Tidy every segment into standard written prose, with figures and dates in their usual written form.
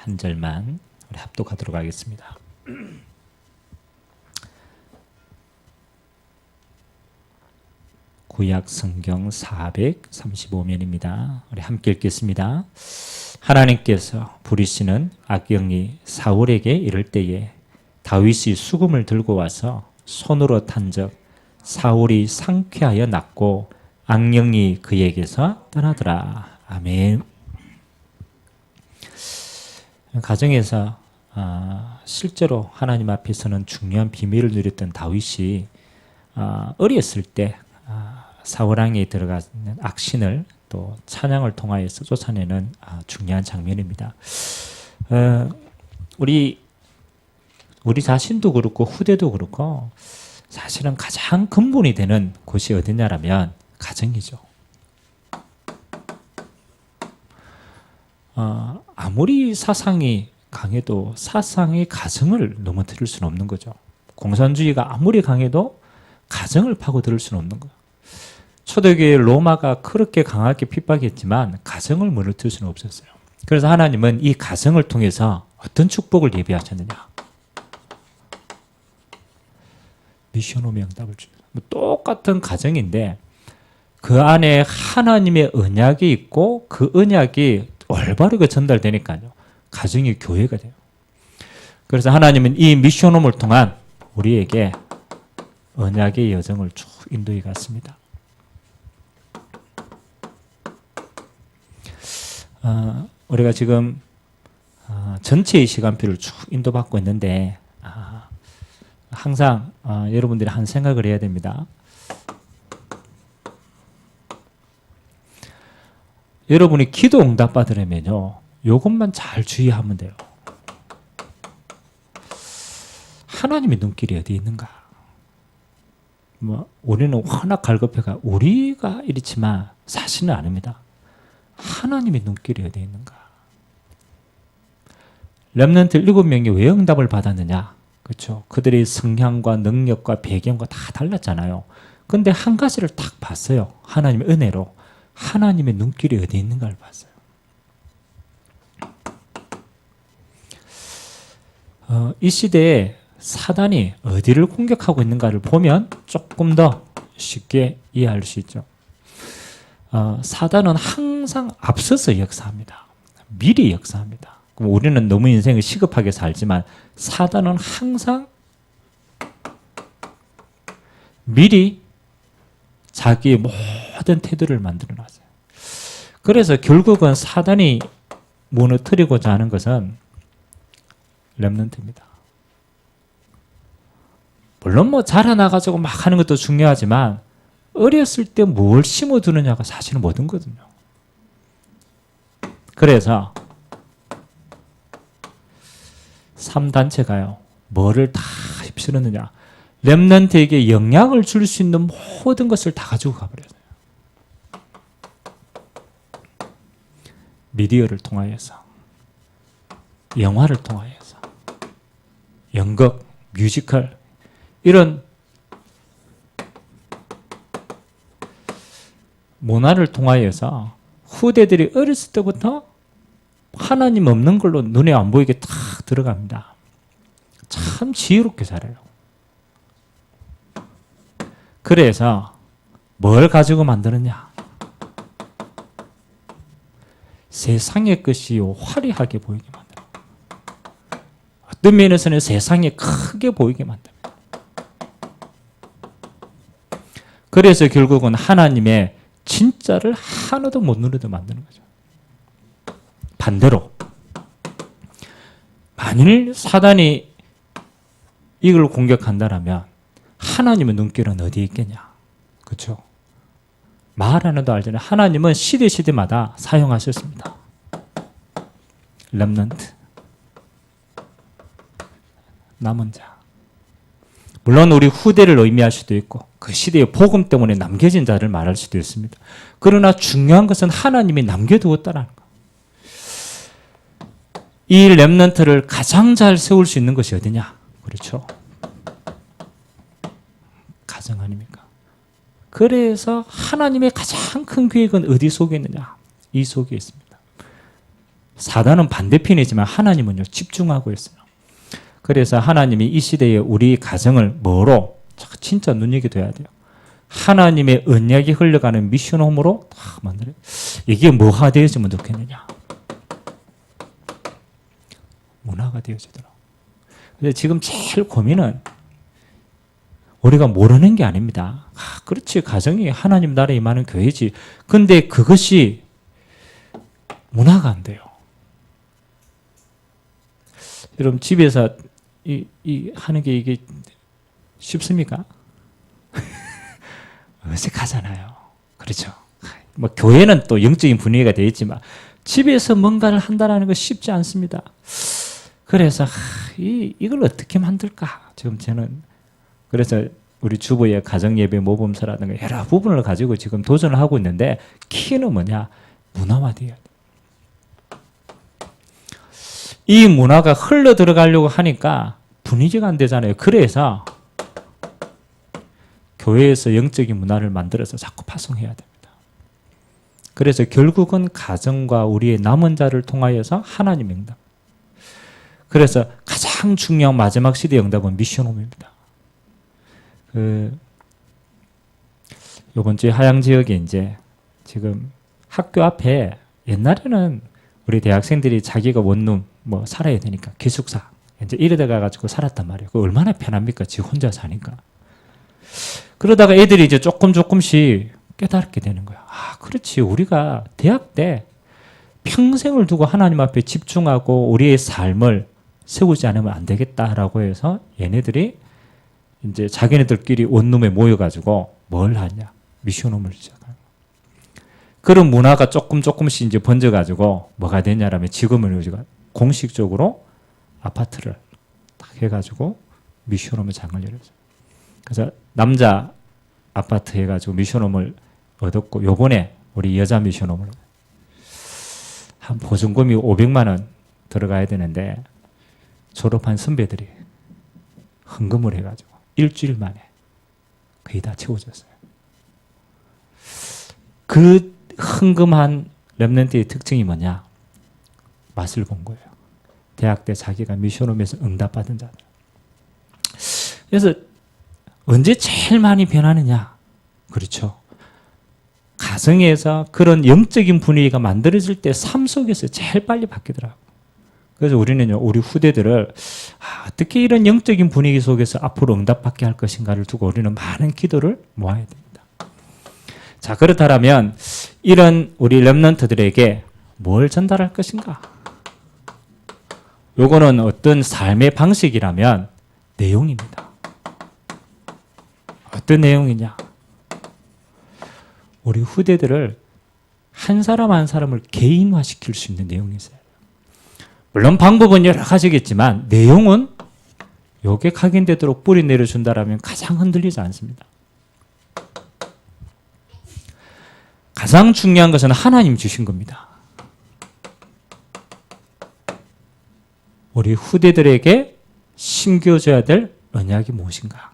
한 절만 우리 합독하도록 하겠습니다. 구약 성경 435면입니다. 우리 함께 읽겠습니다. 하나님께서 부리시는 악경이 사울에게 이를 때에 다윗이 수금을 들고 와서 손으로 탄적 사울이 상쾌하여 낫고 악령이 그에게서 떠나더라. 아멘. 가정에서 실제로 하나님 앞에서는 중요한 비밀을 누렸던 다윗이 어렸을 때 사울왕에 들어가는 악신을 또 찬양을 통하여서 쫓아내는 중요한 장면입니다. 우리 자신도 그렇고 후대도 그렇고 사실은 가장 근본이 되는 곳이 어디냐라면 가정이죠. 아무리 사상이 강해도 사상의 가정을 넘어뜨릴 수는 없는 거죠. 공산주의가 아무리 강해도 가정을 파고들 수는 없는 거예요. 초대교회 로마가 그렇게 강하게 핍박했지만 가정을 무너뜨릴 수는 없었어요. 그래서 하나님은 이 가정을 통해서 어떤 축복을 예비하셨느냐. 미션홈의 응답을 주니다. 똑같은 가정인데 그 안에 하나님의 언약이 있고 그 언약이 올바르게 전달되니까요. 가정이 교회가 돼요. 그래서 하나님은 이 미션홈을 통한 우리에게 언약의 여정을 쭉 인도해 갔습니다. 우리가 지금 전체의 시간표를 쭉 인도받고 있는데 항상 여러분들이 한 생각을 해야 됩니다. 여러분이 기도 응답 받으려면요, 이것만 잘 주의하면 돼요. 하나님의 눈길이 어디에 있는가? 우리는 워낙 갈급해가 우리가 이렇지만 사실은 아닙니다. 하나님의 눈길이 어디에 있는가? 렘넌트 7명이 왜 응답을 받았느냐? 그렇죠? 그들의 성향과 능력과 배경과 다 달랐잖아요. 근데 한 가지를 딱 봤어요. 하나님의 은혜로. 하나님의 눈길이 어디에 있는가를 봤어요. 이 시대에 사단이 어디를 공격하고 있는가를 보면 조금 더 쉽게 이해할 수 있죠. 사단은 항상 앞서서 역사합니다. 미리 역사합니다. 그럼 우리는 너무 인생을 시급하게 살지만 사단은 항상 미리 자기의 모든 태도를 만들어놨어요. 그래서 결국은 사단이 무너뜨리고자 하는 것은 렘넌트입니다. 물론 자라나가지고 막 하는 것도 중요하지만 어렸을 때 뭘 심어두느냐가 사실은 모든 거거든요. 그래서 3단체가요. 뭐를 다 휩쓸었느냐. 렘넌트에게 영향을 줄 수 있는 모든 것을 다 가지고 가버렸어요. 미디어를 통하여서, 영화를 통하여서, 연극, 뮤지컬, 이런 문화를 통하여서 후대들이 어렸을 때부터 하나님 없는 걸로 눈에 안 보이게 탁 들어갑니다. 참 지혜롭게 살아요. 그래서 뭘 가지고 만드느냐? 세상의 것이 화려하게 보이게 만듭니다. 어떤 면에서는 세상에 크게 보이게 만듭니다. 그래서 결국은 하나님의 진짜를 하나도 못 누리게 만드는 거죠. 반대로 만일 사단이 이걸 공격한다면 하나님의 눈길은 어디에 있겠냐? 그렇죠? 말 안 해도 알잖아요. 하나님은 시대마다 사용하셨습니다. 렘넌트, 남은 자. 물론 우리 후대를 의미할 수도 있고 그 시대의 복음 때문에 남겨진 자를 말할 수도 있습니다. 그러나 중요한 것은 하나님이 남겨두었다는 것. 이 렘넌트를 가장 잘 세울 수 있는 것이 어디냐? 그렇죠? 가정 아닙니까? 그래서 하나님의 가장 큰 계획은 어디 속에 있느냐? 이 속에 있습니다. 사단은 반대편이지만 하나님은요, 집중하고 있어요. 그래서 하나님이 이 시대에 우리 가정을 뭐로 진짜 눈여겨둬야 돼요. 하나님의 언약이 흘러가는 미션홈으로 다 만들어요. 이게 뭐가 되어지면 좋겠느냐? 문화가 되어지더라고요. 근데 지금 제일 고민은 우리가 모르는 게 아닙니다. 그렇지, 가정이 하나님 나라에 임하는 교회지. 근데 그것이 문화가 안 돼요. 여러분, 집에서 하는 게 이게 쉽습니까? 어색하잖아요. 그렇죠. 뭐 교회는 또 영적인 분위기가 되어 있지만 집에서 뭔가를 한다는 거 쉽지 않습니다. 그래서 이걸 어떻게 만들까? 지금 저는 그래서 우리 주부의 가정예배 모범사라든가 여러 부분을 가지고 지금 도전을 하고 있는데 키는 뭐냐? 문화화돼야 돼. 이 문화가 흘러 들어가려고 하니까 분위기가 안 되잖아요. 그래서 교회에서 영적인 문화를 만들어서 자꾸 파송해야 됩니다. 그래서 결국은 가정과 우리의 남은 자를 통하여서 하나님의 응답. 그래서 가장 중요한 마지막 시대의 응답은 미션홈입니다. 요번 주에 하양 지역에 이제 지금 학교 앞에 옛날에는 우리 대학생들이 자기가 원룸 뭐 살아야 되니까 기숙사 이제 이러다 가지고 살았단 말이에요. 그 얼마나 편합니까? 지 혼자 사니까. 그러다가 애들이 이제 조금씩 깨닫게 되는 거야. 그렇지. 우리가 대학 때 평생을 두고 하나님 앞에 집중하고 우리의 삶을 세우지 않으면 안 되겠다라고 해서 얘네들이 이제 자기네들끼리 원룸에 모여가지고 뭘 하냐? 미션홈을 시작해요. 그런 문화가 조금씩 이제 번져가지고 뭐가 되냐라면 지금은 우리가 공식적으로 아파트를 딱 해가지고 미션홈을 장을 열었어요. 그래서 남자 아파트 해가지고 미션홈을 얻었고 요번에 우리 여자 미션홈을 한 보증금이 500만 원 들어가야 되는데 졸업한 선배들이 헌금을 해가지고 일주일 만에 거의 다 채워졌어요. 그 헌금한 렘넌트의 특징이 뭐냐? 맛을 본 거예요. 대학 때 자기가 미션홈에서 응답받은 자들. 그래서 언제 제일 많이 변하느냐? 그렇죠. 가정에서 그런 영적인 분위기가 만들어질 때 삶 속에서 제일 빨리 바뀌더라고요. 그래서 우리는요, 우리 후대들을 어떻게 이런 영적인 분위기 속에서 앞으로 응답받게 할 것인가를 두고 우리는 많은 기도를 모아야 됩니다. 자, 그렇다면 이런 우리 렘넌트들에게 뭘 전달할 것인가? 요거는 어떤 삶의 방식이라면 내용입니다. 어떤 내용이냐? 우리 후대들을 한 사람 한 사람을 개인화시킬 수 있는 내용이 있어요. 물론 방법은 여러 가지겠지만 내용은 요게 각인되도록 뿌리 내려준다라면 가장 흔들리지 않습니다. 가장 중요한 것은 하나님 주신 겁니다. 우리 후대들에게 심겨줘야 될 언약이 무엇인가?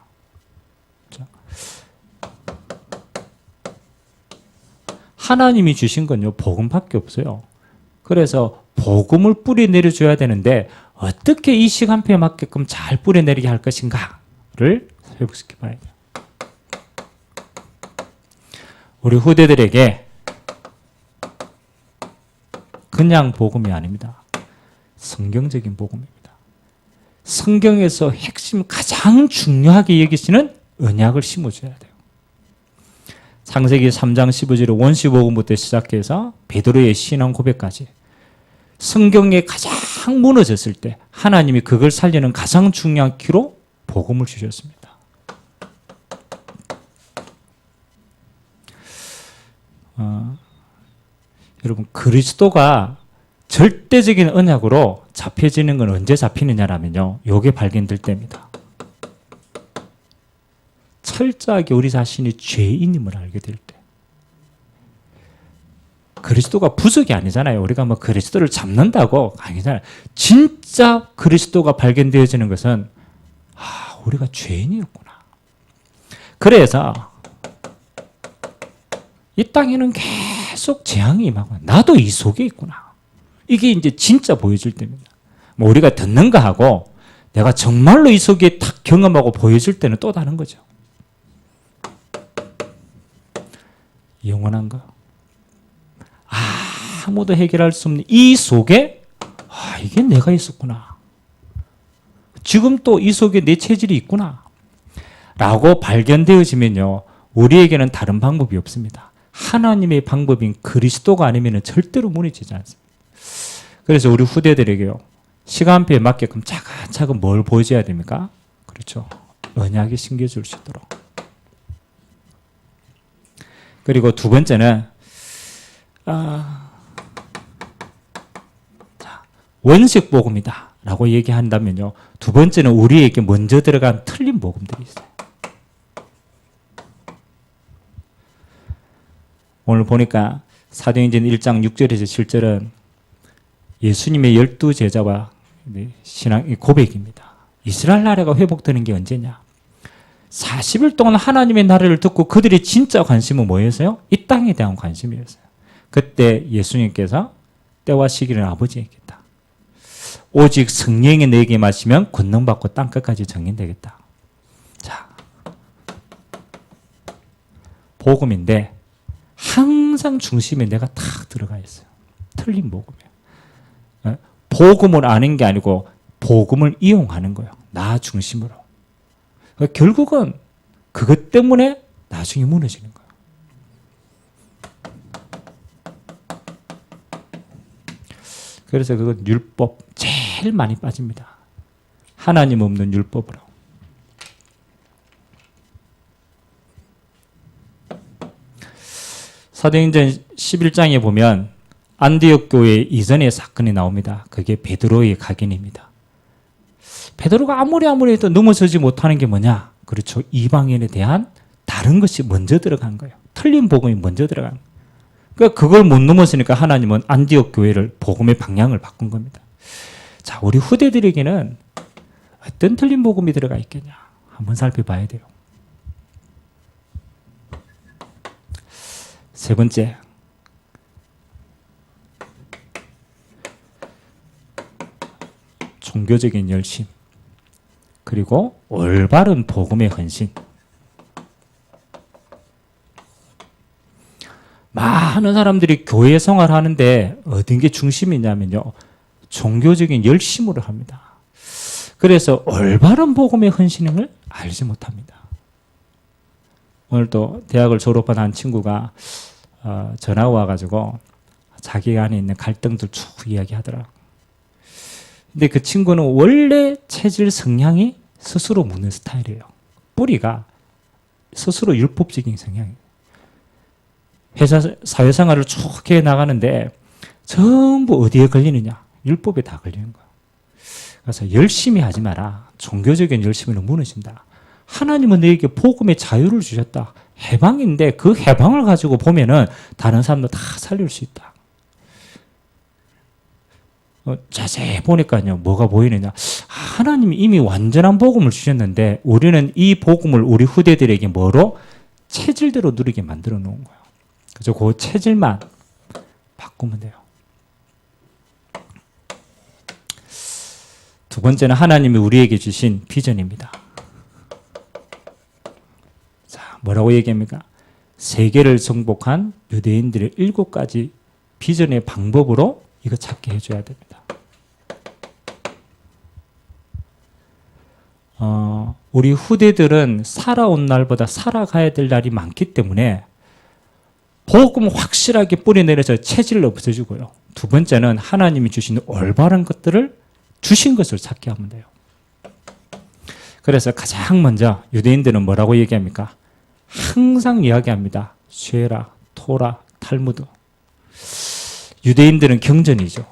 하나님이 주신 건요, 복음밖에 없어요. 그래서 복음을 뿌리 내려줘야 되는데 어떻게 이 시간표에 맞게끔 잘 뿌리 내리게 할 것인가를 회복시켜 봐야 돼요. 우리 후대들에게 그냥 복음이 아닙니다. 성경적인 복음입니다. 성경에서 핵심 가장 중요하게 여기시는 언약을 심어줘야 돼요. 창세기 3장 15절의 원시복음부터 시작해서 베드로의 신앙 고백까지 성경에 가장 무너졌을 때 하나님이 그걸 살리는 가장 중요한 키로 복음을 주셨습니다. 여러분, 그리스도가 절대적인 언약으로 잡혀지는 건 언제 잡히느냐라면요, 요게 발견될 때입니다. 철저하게 우리 자신이 죄인임을 알게 될 때. 그리스도가 부족이 아니잖아요. 우리가 뭐 그리스도를 잡는다고 아니잖아요. 진짜 그리스도가 발견되어지는 것은 우리가 죄인이었구나. 그래서 이 땅에는 계속 재앙이 임하고 나도 이 속에 있구나. 이게 이제 진짜 보여질 때입니다. 뭐 우리가 듣는 거 하고 내가 정말로 이 속에 탁 경험하고 보여질 때는 또 다른 거죠. 영원한 거. 아무도 해결할 수 없는 이 속에 이게 내가 있었구나. 지금 또 이 속에 내 체질이 있구나. 라고 발견되어지면요. 우리에게는 다른 방법이 없습니다. 하나님의 방법인 그리스도가 아니면 절대로 무너지지 않습니다. 그래서 우리 후대들에게요. 시간표에 맞게끔 차근차근 뭘 보여줘야 됩니까? 그렇죠. 언약이 심겨줄 수 있도록. 그리고 두 번째는 원색 복음이다 라고 얘기한다면요. 두 번째는 우리에게 먼저 들어간 틀린 복음들이 있어요. 오늘 보니까 사도행전 1장 6절에서 7절은 예수님의 12제자와 신앙의 고백입니다. 이스라엘 나라가 회복되는 게 언제냐? 40일 동안 하나님의 나라를 듣고 그들의 진짜 관심은 뭐였어요? 이 땅에 대한 관심이었어요. 그때 예수님께서 때와 시기는 아버지에게 있다. 오직 성령이 너에게 마시면 권능받고 땅끝까지 정인되겠다. 자, 복음인데 항상 중심에 내가 탁 들어가 있어요. 틀린 복음이에요. 복음을 아는 게 아니고 복음을 이용하는 거예요. 나 중심으로. 결국은 그것 때문에 나중에 무너지는 거예요. 그래서 그건 율법 제일 많이 빠집니다. 하나님 없는 율법으로. 사도행전 11장에 보면 안디옥 교회 이전의 사건이 나옵니다. 그게 베드로의 각인입니다. 베드로가 아무리 해도 넘어서지 못하는 게 뭐냐? 그렇죠. 이방인에 대한 다른 것이 먼저 들어간 거예요. 틀린 복음이 먼저 들어간 거예요. 그러니까 그걸 못 넘었으니까 하나님은 안디옥 교회를 복음의 방향을 바꾼 겁니다. 자, 우리 후대들에게는 어떤 틀린 복음이 들어가 있겠냐? 한번 살펴봐야 돼요. 세 번째, 종교적인 열심, 그리고 올바른 복음의 헌신. 많은 사람들이 교회 생활하는데 어떤 게 중심이냐면요. 종교적인 열심으로 합니다. 그래서 올바른 복음의 헌신을 알지 못합니다. 오늘도 대학을 졸업한 한 친구가 전화가 와가지고 자기 안에 있는 갈등들 쭉 이야기하더라고요. 근데 그 친구는 원래 체질 성향이 스스로 묻는 스타일이에요. 뿌리가 스스로 율법적인 성향이에요. 회사 사회생활을 쭉 해 나가는데 전부 어디에 걸리느냐? 율법에 다 걸리는 거예요. 그래서 열심히 하지 마라. 종교적인 열심으로 무너진다. 하나님은 너에게 복음의 자유를 주셨다. 해방인데 그 해방을 가지고 보면은 다른 사람도 다 살릴 수 있다. 자세히 보니까요, 뭐가 보이느냐. 하나님이 이미 완전한 복음을 주셨는데 우리는 이 복음을 우리 후대들에게 뭐로? 체질대로 누리게 만들어 놓은 거예요. 그래서 그 체질만 바꾸면 돼요. 두 번째는 하나님이 우리에게 주신 비전입니다. 자, 뭐라고 얘기합니까? 세계를 정복한 유대인들의 7가지 비전의 방법으로 이거 찾게 해줘야 됩니다. 우리 후대들은 살아온 날보다 살아가야 될 날이 많기 때문에 복음 확실하게 뿌리내려서 체질을 없애주고요. 두 번째는 하나님이 주신 올바른 것들을 주신 것을 찾게 하면 돼요. 그래서 가장 먼저 유대인들은 뭐라고 얘기합니까? 항상 이야기합니다. 쉐라, 토라, 탈무드. 유대인들은 경전이죠.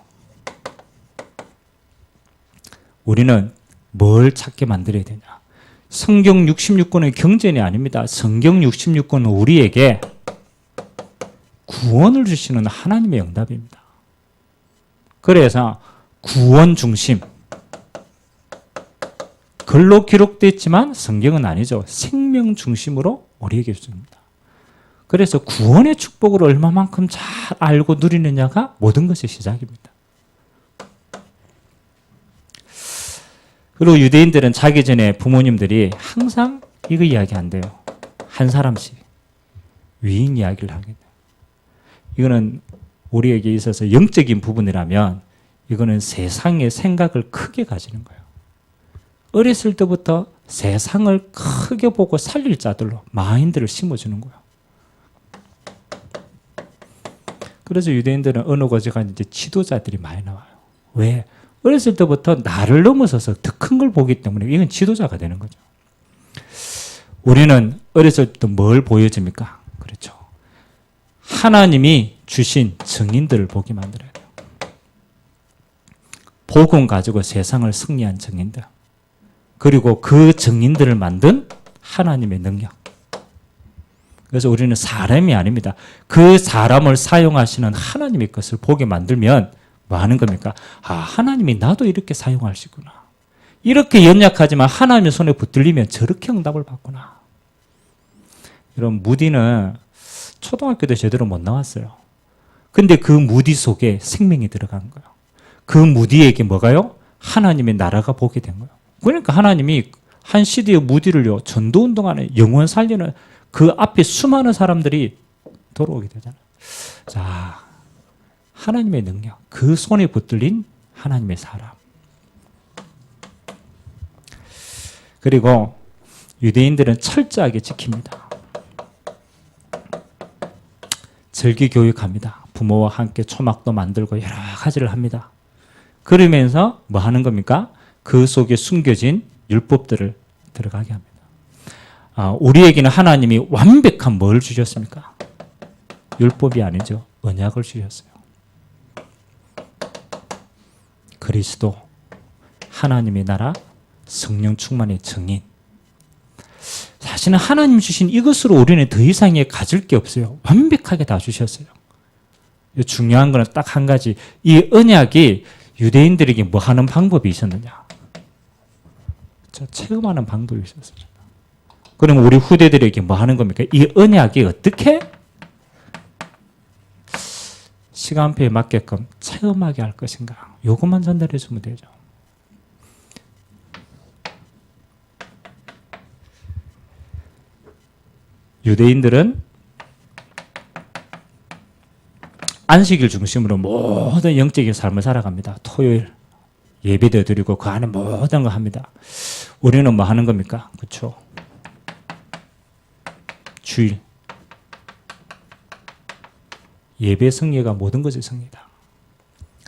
우리는 뭘 찾게 만들어야 되냐? 성경 66권은 경전이 아닙니다. 성경 66권은 우리에게 구원을 주시는 하나님의 응답입니다. 그래서 구원 중심. 글로 기록됐지만 성경은 아니죠. 생명 중심으로 우리에게 줍니다. 그래서 구원의 축복을 얼마만큼 잘 알고 누리느냐가 모든 것의 시작입니다. 그리고 유대인들은 자기 전에 부모님들이 항상 이거 이야기 안 돼요. 한 사람씩 위인 이야기를 하게 돼요. 이거는 우리에게 있어서 영적인 부분이라면 이거는 세상의 생각을 크게 가지는 거예요. 어렸을 때부터 세상을 크게 보고 살릴 자들로 마인드를 심어주는 거예요. 그래서 유대인들은 어느 곳에 가는 이제 지도자들이 많이 나와요. 왜? 어렸을 때부터 나를 넘어서서 더 큰 걸 보기 때문에 이건 지도자가 되는 거죠. 우리는 어렸을 때 뭘 보여줍니까? 그렇죠. 하나님이 주신 증인들을 보게 만들어야 돼요. 복음 가지고 세상을 승리한 증인들. 그리고 그 증인들을 만든 하나님의 능력. 그래서 우리는 사람이 아닙니다. 그 사람을 사용하시는 하나님의 것을 보게 만들면 뭐 하는 겁니까? 아, 하나님이 나도 이렇게 사용하시구나. 이렇게 연약하지만 하나님의 손에 붙들리면 저렇게 응답을 받구나. 여러분, 무디는 초등학교 때 제대로 못 나왔어요. 근데 그 무디 속에 생명이 들어간 거예요. 그 무디에게 뭐가요? 하나님의 나라가 보게 된 거예요. 그러니까 하나님이 한 시대의 무디를요, 전도운동하는 영혼 살리는 그 앞에 수많은 사람들이 돌아오게 되잖아요. 자, 하나님의 능력, 그 손에 붙들린 하나님의 사람. 그리고 유대인들은 철저하게 지킵니다. 절기 교육합니다. 부모와 함께 초막도 만들고 여러 가지를 합니다. 그러면서 뭐 하는 겁니까? 그 속에 숨겨진 율법들을 들어가게 합니다. 우리에게는 하나님이 완벽한 뭘 주셨습니까? 율법이 아니죠. 언약을 주셨어요. 그리스도, 하나님의 나라, 성령 충만의 증인. 사실은 하나님 주신 이것으로 우리는 더 이상의 가질 게 없어요. 완벽하게 다 주셨어요. 중요한 거는 딱 한 가지. 이 언약이 유대인들에게 뭐 하는 방법이 있었느냐? 체험하는 방법이 있었어요. 그러면 우리 후대들에게 뭐 하는 겁니까? 이 언약이 어떻게 시간표에 맞게끔 체험하게 할 것인가? 요것만 전달해 주면 되죠. 유대인들은 안식일 중심으로 모든 영적인 삶을 살아갑니다. 토요일 예배도 드리고 그 안에 모든 거 합니다. 우리는 뭐 하는 겁니까? 그렇죠. 주일 예배 승리가 모든 것의 승리다.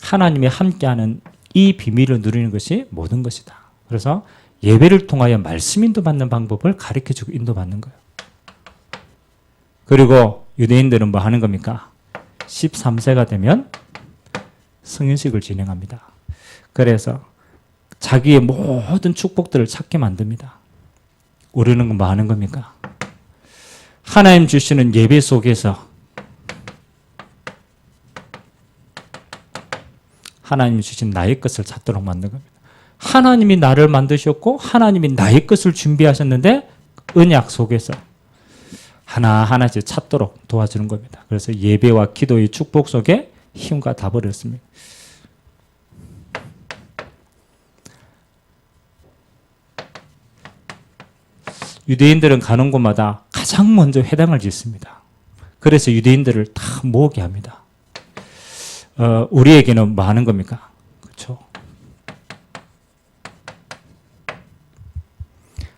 하나님이 함께하는 이 비밀을 누리는 것이 모든 것이다. 그래서 예배를 통하여 말씀 인도받는 방법을 가르쳐주고 인도받는 거예요. 그리고 유대인들은 뭐 하는 겁니까? 13세가 되면 성인식을 진행합니다. 그래서 자기의 모든 축복들을 찾게 만듭니다. 우리는 뭐 하는 겁니까? 하나님 주시는 예배 속에서 하나님 주신 나의 것을 찾도록 만든 겁니다. 하나님이 나를 만드셨고 하나님이 나의 것을 준비하셨는데 언약 속에서 하나하나씩 찾도록 도와주는 겁니다. 그래서 예배와 기도의 축복 속에 힘과 답을 얻습니다. 유대인들은 가는 곳마다 가장 먼저 회당을 짓습니다. 그래서 유대인들을 다 모으게 합니다. 우리에게는 뭐 하는 겁니까? 그렇죠?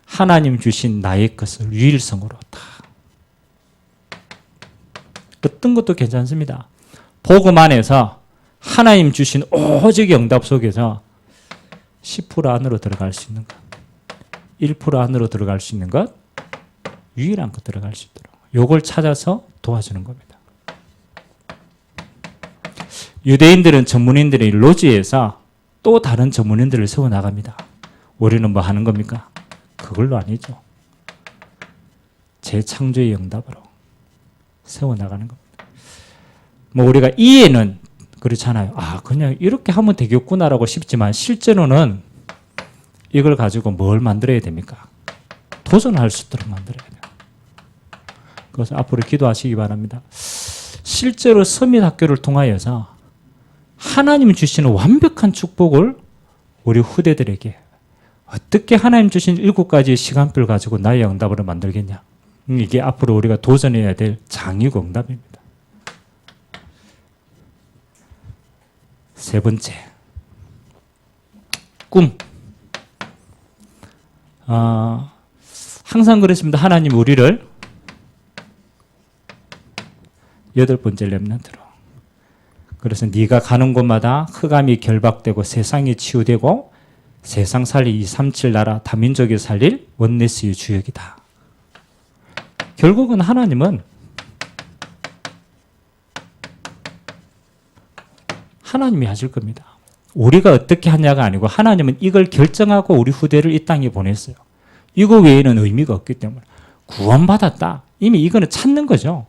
하나님 주신 나의 것을 유일성으로 다. 어떤 것도 괜찮습니다. 복음 안에서 하나님 주신 오직 응답 속에서 10% 안으로 들어갈 수 있는 것, 1% 안으로 들어갈 수 있는 것, 유일한 것 들어갈 수 있도록 요걸 찾아서 도와주는 겁니다. 유대인들은 전문인들의 로지에서 또 다른 전문인들을 세워나갑니다. 우리는 뭐 하는 겁니까? 그걸로 아니죠. 재창조의 응답으로 세워나가는 겁니다. 뭐 우리가 이해는 그렇잖아요. 아, 그냥 이렇게 하면 되겠구나라고 싶지만 실제로는 이걸 가지고 뭘 만들어야 됩니까? 도전할 수 있도록 만들어야 돼요. 그래서 앞으로 기도하시기 바랍니다. 실제로 서밋학교를 통하여서 하나님 주시는 완벽한 축복을 우리 후대들에게 어떻게 하나님 주신 7가지의 시간표를 가지고 나의 응답을 만들겠냐? 이게 앞으로 우리가 도전해야 될 장유고 응답입니다. 세 번째, 꿈. 항상 그랬습니다. 하나님 우리를 8번째 렘넌트로. 그래서 네가 가는 곳마다 흑암이 결박되고 세상이 치유되고 세상 살릴 237 나라 다민족이 살릴 원네스의 주역이다. 결국은 하나님은 하나님이 하실 겁니다. 우리가 어떻게 하냐가 아니고 하나님은 이걸 결정하고 우리 후대를 이 땅에 보냈어요. 이거 외에는 의미가 없기 때문에. 구원받았다. 이미 이거는 찾는 거죠.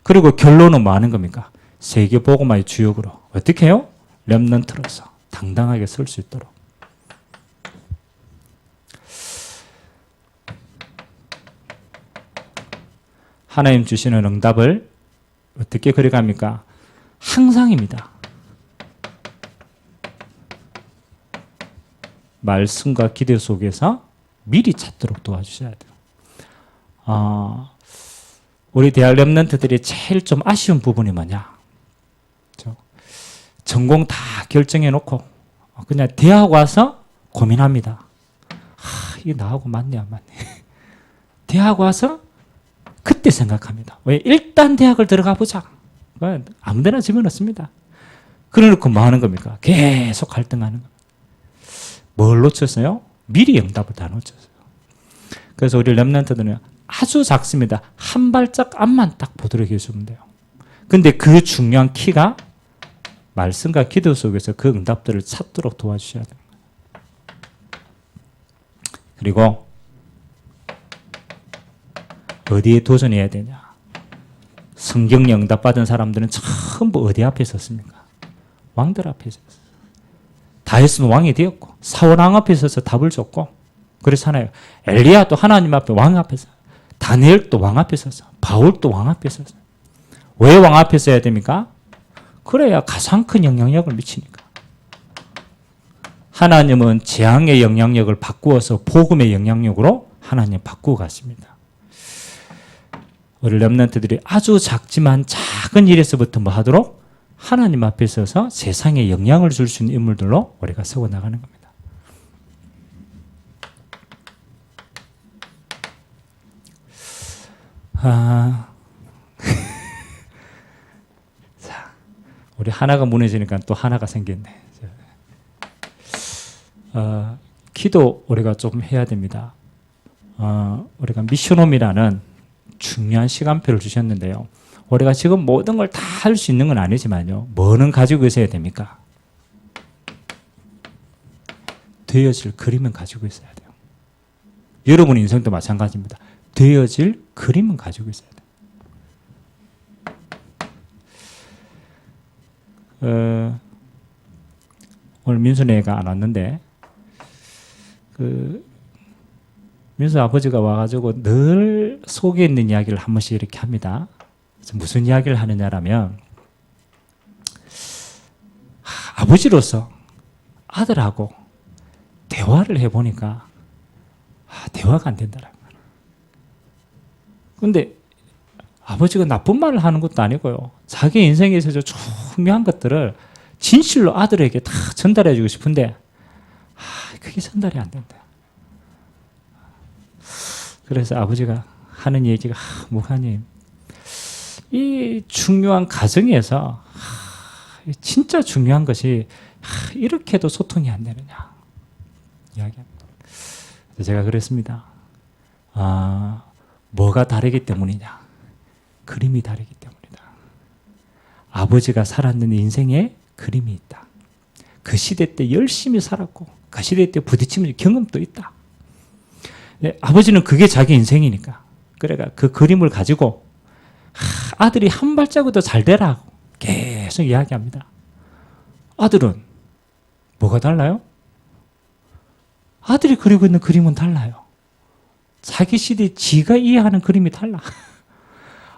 그리고 결론은 뭐 하는 겁니까? 세계 복음화의 주역으로 어떻게 해요? 렘넌트로서 당당하게 설 수 있도록. 하나님 주시는 응답을 어떻게 그려갑니까? 항상입니다. 말씀과 기도 속에서 미리 찾도록 도와주셔야 돼요. 우리 대학 렘넌트들이 제일 좀 아쉬운 부분이 뭐냐? 전공 다 결정해 놓고 그냥 대학 와서 고민합니다. 이게 나하고 맞네 안 맞네. 대학 와서 그때 생각합니다. 왜? 일단 대학을 들어가 보자. 아무데나 집어넣습니다. 그래놓고 뭐 하는 겁니까? 계속 갈등하는 겁니다. 뭘 놓쳤어요? 미리 응답을 다 놓쳤어요. 그래서 우리 렘넌트들은 아주 작습니다. 한 발짝 앞만 딱 보도록 해주면 돼요. 근데 그 중요한 키가 말씀과 기도 속에서 그 응답들을 찾도록 도와주셔야 됩니다. 그리고 어디에 도전해야 되냐? 성경에 응답받은 사람들은 전부 어디 앞에 섰습니까? 왕들 앞에 섰어요. 다윗은 왕이 되었고 사울 왕 앞에 서서 답을 줬고 그래서 하나요. 엘리야도 하나님 앞에 왕 앞에 서 다니엘도 왕 앞에 서서 바울도 왕 앞에 서서 왜 왕 앞에 서야 됩니까? 그래야 가장 큰 영향력을 미치니까. 하나님은 재앙의 영향력을 바꾸어서 복음의 영향력으로 하나님 바꾸어 가십니다. 우리 렘넌트들이 아주 작지만 작은 일에서부터 뭐 하도록? 하나님 앞에 서서 세상에 영향을 줄 수 있는 인물들로 우리가 세워 나가는 겁니다. 자, 우리 하나가 무너지니까 또 하나가 생겼네. 기도 우리가 조금 해야 됩니다. 우리가 미션홈이라는 중요한 시간표를 주셨는데요. 우리가 지금 모든 걸 다 할 수 있는 건 아니지만요. 뭐는 가지고 있어야 됩니까? 되어질 그림은 가지고 있어야 돼요. 여러분 인생도 마찬가지입니다. 되어질 그림은 가지고 있어야 돼요. 오늘 민수네가 안 왔는데 민수 아버지가 와가지고 늘 속에 있는 이야기를 한 번씩 이렇게 합니다. 무슨 이야기를 하느냐라면 아버지로서 아들하고 대화를 해보니까 대화가 안 된다라는 거예요. 그런데 아버지가 나쁜 말을 하는 것도 아니고요. 자기 인생에 있어서 중요한 것들을 진실로 아들에게 다 전달해주고 싶은데 그게 전달이 안 된다. 그래서 아버지가 하는 얘기가 목사님 이 중요한 가정에서 진짜 중요한 것이 이렇게도 소통이 안 되느냐 이야기합니다. 제가 그랬습니다. 뭐가 다르기 때문이냐? 그림이 다르기 때문이다. 아버지가 살았는 인생에 그림이 있다. 그 시대 때 열심히 살았고 그 시대 때 부딪히는 경험도 있다. 아버지는 그게 자기 인생이니까 그래가 그 그림을 가지고 아들이 한 발자국도 잘 되라고 계속 이야기합니다. 아들은 뭐가 달라요? 아들이 그리고 있는 그림은 달라요. 자기 시대 지가 이해하는 그림이 달라.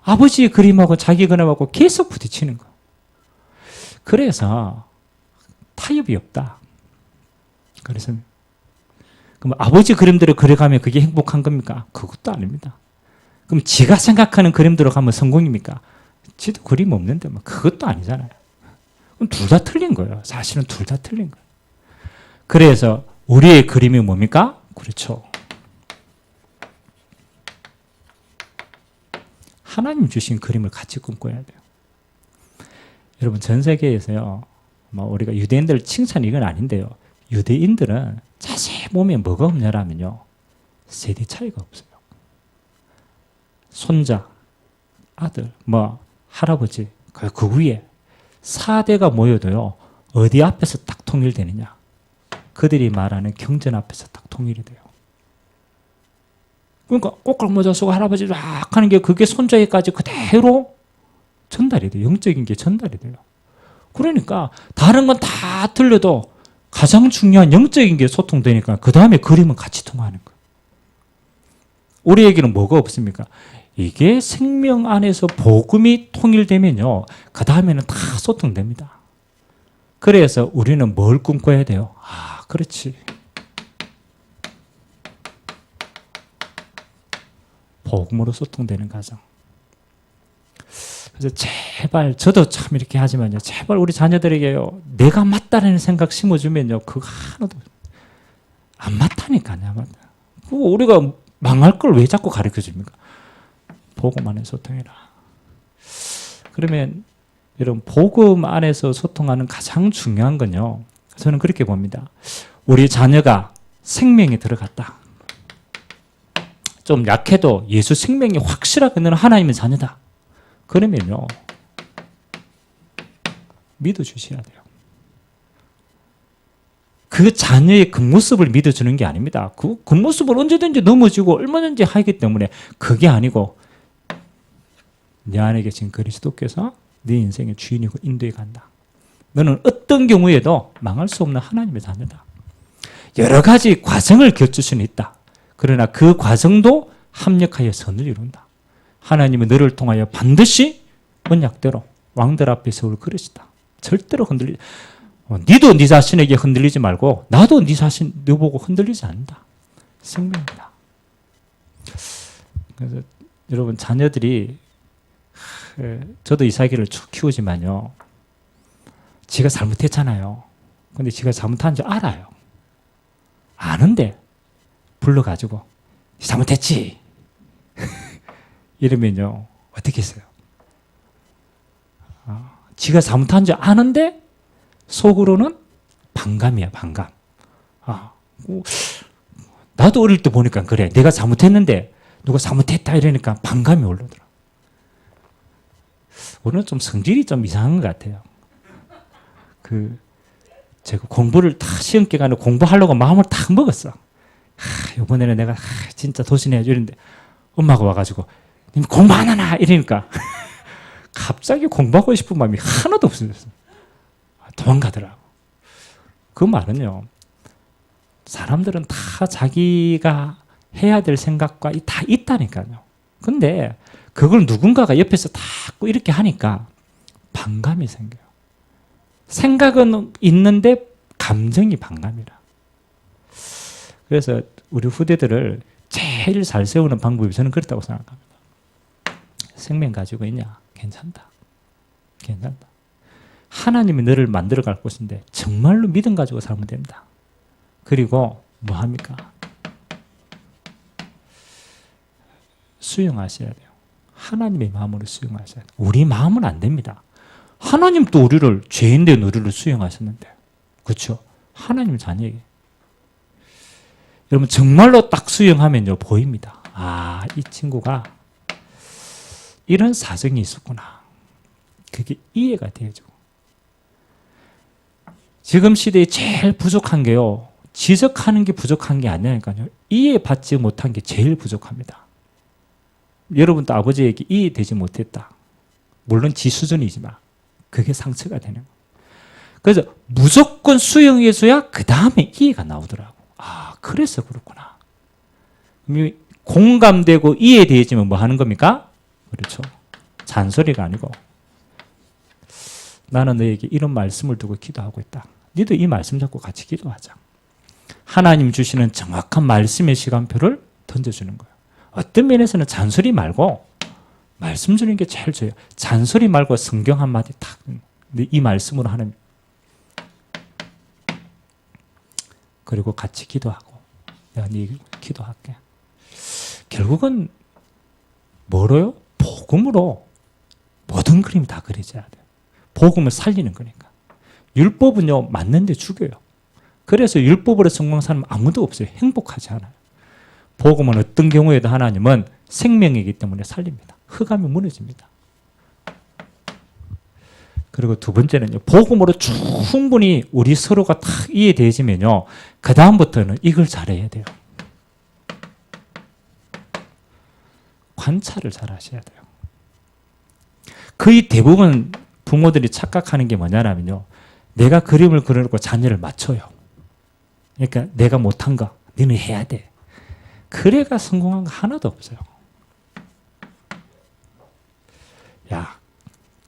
아버지의 그림하고 자기 그림하고 계속 부딪히는 거. 그래서 타협이 없다. 그래서 그럼 아버지 그림대로 그려가면 그게 행복한 겁니까? 그것도 아닙니다. 그럼 지가 생각하는 그림대로 가면 성공입니까? 지도 그림 없는데 뭐 그것도 아니잖아요. 그럼 둘 다 틀린 거예요. 사실은 둘 다 틀린 거예요. 그래서 우리의 그림이 뭡니까? 그렇죠. 하나님 주신 그림을 같이 꿈꿔야 돼요. 여러분 전 세계에서요. 우리가 유대인들 칭찬 이건 아닌데요. 유대인들은 자세히 보면 뭐가 없냐라면요. 세대 차이가 없어요. 손자, 아들, 할아버지, 그 위에 4대가 모여도요. 어디 앞에서 딱 통일되느냐. 그들이 말하는 경전 앞에서 딱 통일이 돼요. 그러니까 꽃갈 모자 쓰고 할아버지 막 하는 게 그게 손자에까지 그대로 전달이 돼요. 영적인 게 전달이 돼요. 그러니까 다른 건 다 틀려도 가장 중요한 영적인 게 소통되니까 그 다음에 그림은 같이 통하는 거예요. 우리에게는 뭐가 없습니까? 이게 생명 안에서 복음이 통일되면요. 그 다음에는 다 소통됩니다. 그래서 우리는 뭘 꿈꿔야 돼요? 그렇지. 복음으로 소통되는 가정. 그래서 제발, 저도 참 이렇게 하지만요. 제발 우리 자녀들에게요. 내가 맞다라는 생각 심어주면요. 그거 하나도 안 맞다니까요. 우리가 망할 걸 왜 자꾸 가르쳐 줍니까? 복음 안에 소통해라. 그러면 여러분 복음 안에서 소통하는 가장 중요한 건요. 저는 그렇게 봅니다. 우리 자녀가 생명에 들어갔다. 좀 약해도 예수 생명이 확실하게 너는 하나님의 자녀다. 그러면요. 믿어주셔야 돼요. 그 자녀의 겉모습을 믿어주는 게 아닙니다. 그 겉모습을 언제든지 넘어지고 얼마든지 하기 때문에 그게 아니고 내 안에 계신 그리스도께서 네 인생의 주인이고 인도해 간다. 너는 어떤 경우에도 망할 수 없는 하나님의 자녀다. 여러 가지 과정을 겪을 수는 있다. 그러나 그 과정도 합력하여 선을 이룬다. 하나님은 너를 통하여 반드시 언약대로 왕들 앞에 세울 그릇이다. 절대로 흔들리지. 니도 네 자신에게 흔들리지 말고 나도 네 자신 너 보고 흔들리지 않는다. 생명이다. 그래서 여러분 자녀들이 저도 이삭이를 쭉 키우지만요. 지가 잘못했잖아요. 근데 지가 잘못한 줄 알아요. 아는데 불러가지고 잘못했지. 이러면요. 어떻게 했어요? 지가 잘못한 줄 아는데 속으로는 반감이야. 반감. 나도 어릴 때 보니까 그래. 내가 잘못했는데 누가 잘못했다 이러니까 반감이 올라오더라. 오늘 좀 성질이 좀 이상한 것 같아요. 제가 공부를 다 시험 기간에 공부하려고 마음을 딱 먹었어. 이번에는 내가 진짜 도전해야지 이랬는데 엄마가 와가지고 님 공부 안 하나 이러니까 갑자기 공부하고 싶은 마음이 하나도 없어졌어. 도망가더라고. 그 말은요. 사람들은 다 자기가 해야 될 생각과 다 있다니까요. 근데 그걸 누군가가 옆에서 자꾸 이렇게 하니까 반감이 생겨요. 생각은 있는데 감정이 반감이라. 그래서 우리 후대들을 제일 잘 세우는 방법이 저는 그렇다고 생각합니다. 생명 가지고 있냐? 괜찮다. 괜찮다. 하나님이 너를 만들어 갈 곳인데 정말로 믿음 가지고 살면 됩니다. 그리고 뭐 합니까? 수용하셔야 돼요. 하나님의 마음으로 수용하셔야 돼요. 우리 마음은 안 됩니다. 하나님도 우리를 죄인된 우리를 수용하셨는데 그렇죠? 하나님 자녀에게 여러분 정말로 딱 수용하면요 보입니다. 이 친구가 이런 사정이 있었구나. 그게 이해가 되죠. 지금 시대에 제일 부족한 게요. 지적하는 게 부족한 게 아니라니까요. 이해받지 못한 게 제일 부족합니다. 여러분도 아버지에게 이해되지 못했다. 물론 지 수준이지만 그게 상처가 되는 거예요. 그래서 무조건 수용해줘야 그 다음에 이해가 나오더라고. 그래서 그렇구나. 공감되고 이해되지면 뭐 하는 겁니까? 그렇죠. 잔소리가 아니고 나는 너에게 이런 말씀을 두고 기도하고 있다. 너도 이 말씀 잡고 같이 기도하자. 하나님 주시는 정확한 말씀의 시간표를 던져주는 거예요. 어떤 면에서는 잔소리 말고 말씀 주는 게 제일 좋아요. 잔소리 말고 성경 한마디 딱 이 말씀으로 하는. 그리고 같이 기도하고 내가 네 기도할게. 결국은 뭐로요? 복음으로 모든 그림이 다 그려져야 돼요. 복음을 살리는 거니까. 율법은요, 맞는데 죽여요. 그래서 율법으로 성공한 사람은 아무도 없어요. 행복하지 않아요. 복음은 어떤 경우에도 하나님은 생명이기 때문에 살립니다. 흑암이 무너집니다. 그리고 두 번째는요, 복음으로 충분히 우리 서로가 다 이해되지면요, 그 다음부터는 이걸 잘해야 돼요. 관찰을 잘 하셔야 돼요. 거의 대부분 부모들이 착각하는 게 뭐냐면요, 내가 그림을 그려놓고 자녀를 맞춰요. 그러니까 내가 못한 거 너는 해야 돼. 그래가 성공한 거 하나도 없어요. 야,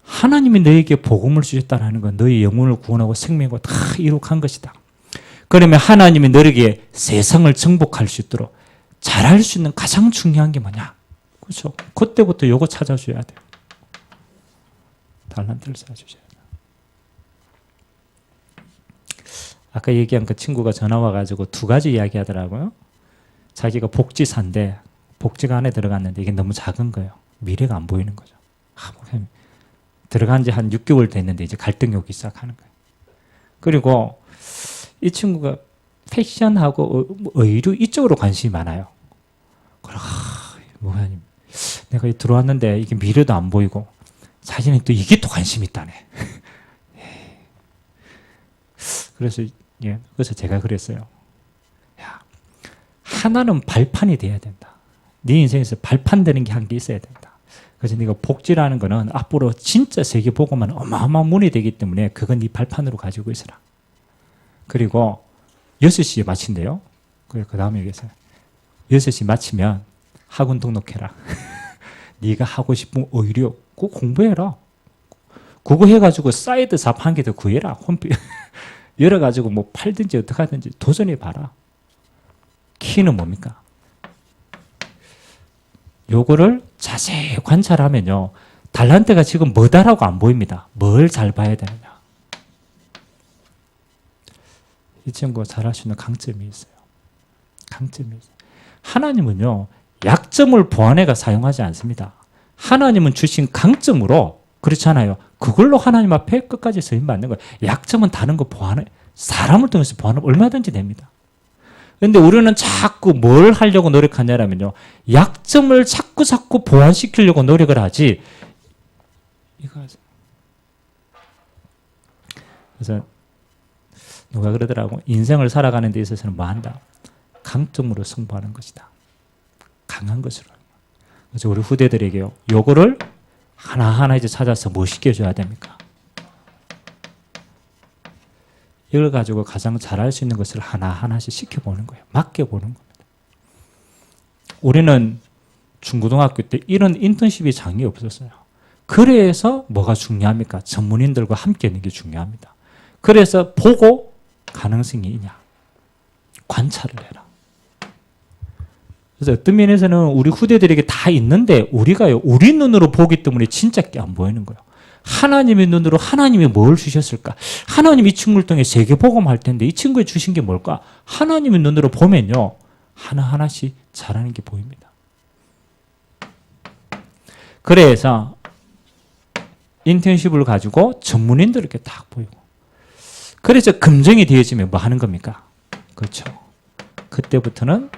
하나님이 너에게 복음을 주셨다는 건 너의 영혼을 구원하고 생명을 다 이룩한 것이다. 그러면 하나님이 너에게 세상을 정복할 수 있도록 잘할 수 있는 가장 중요한 게 뭐냐? 그렇죠? 그때부터 이거 찾아줘야 돼요. 달란트를 찾아주셔야 돼요. 아까 얘기한 그 친구가 전화 와가지고 두 가지 이야기 하더라고요. 자기가 복지사인데 복지가 안에 들어갔는데 이게 너무 작은 거예요. 미래가 안 보이는 거죠. 들어간 지 한 6개월 됐는데 이제 갈등이 오기 시작하는 거예요. 그리고 이 친구가 패션하고 의류 이쪽으로 관심이 많아요. 목사님, 내가 들어왔는데 이게 미래도 안 보이고 자신은 또 이게 또 관심이 있다네. 그래서 제가 그랬어요. 야, 하나는 발판이 돼야 된다. 네 인생에서 발판되는 게 한 개 있어야 된다. 그래서 네가 복지라는 거는 앞으로 진짜 세계 보고만 어마어마한 문이 되기 때문에 그건 네 발판으로 가지고 있어라. 그리고 6시에 마친대요. 그 다음에 얘기했어요. 6시 마치면 학원 등록해라. 네가 하고 싶은 의료 꼭 공부해라. 그거 해가지고 사이드 잡 한 개 더 구해라. 홈페이지 열어가지고 뭐 팔든지 어떻게 하든지 도전해봐라. 키는 뭡니까? 요거를 자세히 관찰하면요, 달란트가 지금 뭐다라고 안 보입니다. 뭘 잘 봐야 되느냐. 이 친구가 잘할 수 있는 강점이 있어요. 강점이 있어요. 하나님은요, 약점을 보완해가 사용하지 않습니다. 하나님은 주신 강점으로, 그렇잖아요. 그걸로 하나님 앞에 끝까지 서임받는 거예요. 약점은 다른 거 보완해, 사람을 통해서 보완하면 얼마든지 됩니다. 그런데 우리는 자꾸 뭘 하려고 노력하냐면요, 약점을 자꾸 보완시키려고 노력을 하지. 그래서 누가 그러더라고. 인생을 살아가는 데 있어서는 뭐 한다? 강점으로 승부하는 것이다. 강한 것으로. 그래서 우리 후대들에게요, 요거를 하나하나 이제 찾아서 뭐 시켜줘야 됩니까? 이걸 가지고 가장 잘할 수 있는 것을 하나하나씩 시켜보는 거예요. 맡겨보는 겁니다. 우리는 중고등학교 때 이런 인턴십이 장이 없었어요. 그래서 뭐가 중요합니까? 전문인들과 함께 있는 게 중요합니다. 그래서 보고 가능성이 있냐? 관찰을 해라. 그래서 어떤 면에서는 우리 후대들에게 다 있는데 우리가요, 우리 눈으로 보기 때문에 진짜 안 보이는 거예요. 하나님의 눈으로 하나님이 뭘 주셨을까? 하나님이 이 친구를 통해 세계복음할 텐데 이 친구에 주신 게 뭘까? 하나님의 눈으로 보면요, 하나하나씩 잘하는 게 보입니다. 그래서 인턴십을 가지고 전문인들에게 딱 보이고, 그래서 검증이 되어지면 뭐 하는 겁니까? 그렇죠. 그때부터는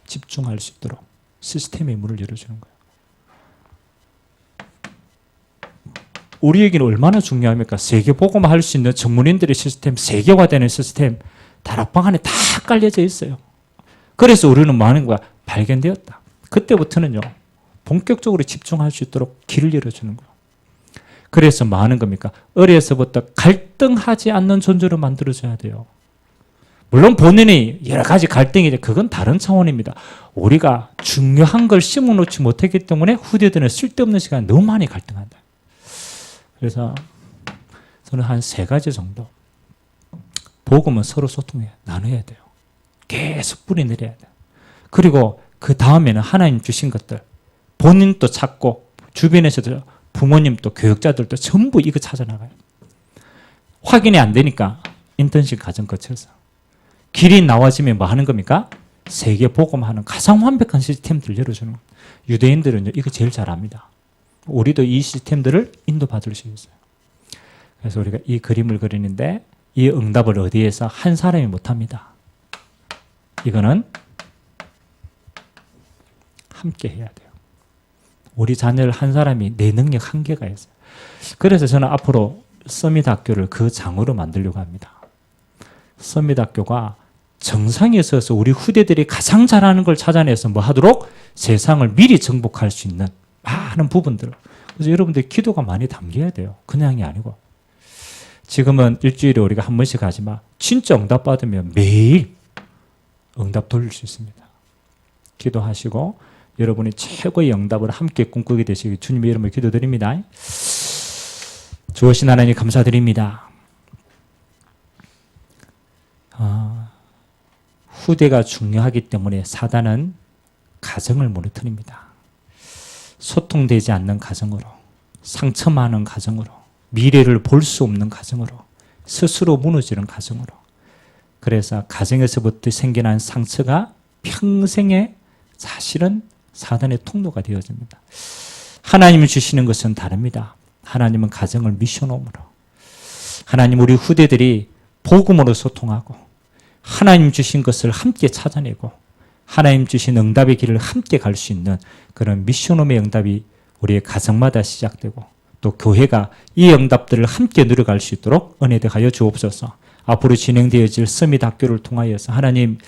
집중할 수 있도록 시스템의 문을 열어주는 거예요. 우리에게는 얼마나 중요합니까? 세계복음을 할 수 있는 전문인들의 시스템, 세계화되는 시스템, 다락방 안에 다 깔려져 있어요. 그래서 우리는 뭐 하는 거야? 발견되었다. 그때부터는요, 본격적으로 집중할 수 있도록 길을 열어주는 거예요. 그래서 뭐 하는 겁니까? 어려서부터 갈등하지 않는 존재로 만들어줘야 돼요. 물론 본인이 여러 가지 갈등이, 그건 다른 차원입니다. 우리가 중요한 걸 심어놓지 못했기 때문에 후대들은 쓸데없는 시간에 너무 많이 갈등한다. 그래서 저는 한 3가지 정도, 복음은 서로 소통해 나눠야 돼요. 계속 뿌리내려야 돼요. 그리고 그 다음에는 하나님 주신 것들, 본인도 찾고 주변에서도 부모님도 교육자들도 전부 이거 찾아나가요. 확인이 안 되니까 인턴십 과정 거쳐서 길이 나와지면 뭐 하는 겁니까? 세계 복음하는 가장 완벽한 시스템들을 열어주는 거예요. 유대인들은 이거 제일 잘합니다. 우리도 이 시스템들을 인도받을 수 있어요. 그래서 우리가 이 그림을 그리는데 이 응답을 어디에서 한 사람이 못합니다. 이거는 함께 해야 돼요. 우리 자녀를 한 사람이 내 능력 한계가 있어요. 그래서 저는 앞으로 서밋학교를 그 장으로 만들려고 합니다. 서밋학교가 정상에 서서 우리 후대들이 가장 잘하는 걸 찾아내서 뭐 하도록 세상을 미리 정복할 수 있는 많은 부분들. 그래서 여러분들 기도가 많이 담겨야 돼요. 그냥이 아니고. 지금은 일주일에 우리가 한 번씩 하지만 진짜 응답 받으면 매일 응답 돌릴 수 있습니다. 기도하시고 여러분이 최고의 응답을 함께 꿈꾸게 되시길 주님의 이름으로 기도드립니다. 주오신 하나님 감사드립니다. 후대가 중요하기 때문에 사단은 가정을 무너뜨립니다. 소통되지 않는 가정으로, 상처 많은 가정으로, 미래를 볼 수 없는 가정으로, 스스로 무너지는 가정으로. 그래서 가정에서부터 생겨난 상처가 평생에 사실은 사단의 통로가 되어집니다. 하나님이 주시는 것은 다릅니다. 하나님은 가정을 미션홈으로, 하나님 우리 후대들이 복음으로 소통하고 하나님 주신 것을 함께 찾아내고 하나님 주신 응답의 길을 함께 갈 수 있는 그런 미션홈의 응답이 우리의 가정마다 시작되고 또 교회가 이 응답들을 함께 누려갈 수 있도록 은혜되하여 주옵소서. 앞으로 진행되어질 서밋 학교를 통하여서 하나님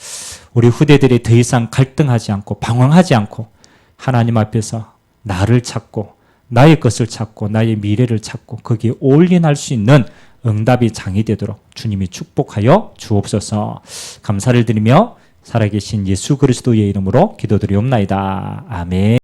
우리 후대들이 더 이상 갈등하지 않고 방황하지 않고 하나님 앞에서 나를 찾고 나의 것을 찾고 나의 미래를 찾고 거기에 올인할 수 있는 응답이 장이 되도록 주님이 축복하여 주옵소서. 감사를 드리며 살아계신 예수 그리스도의 이름으로 기도드리옵나이다. 아멘.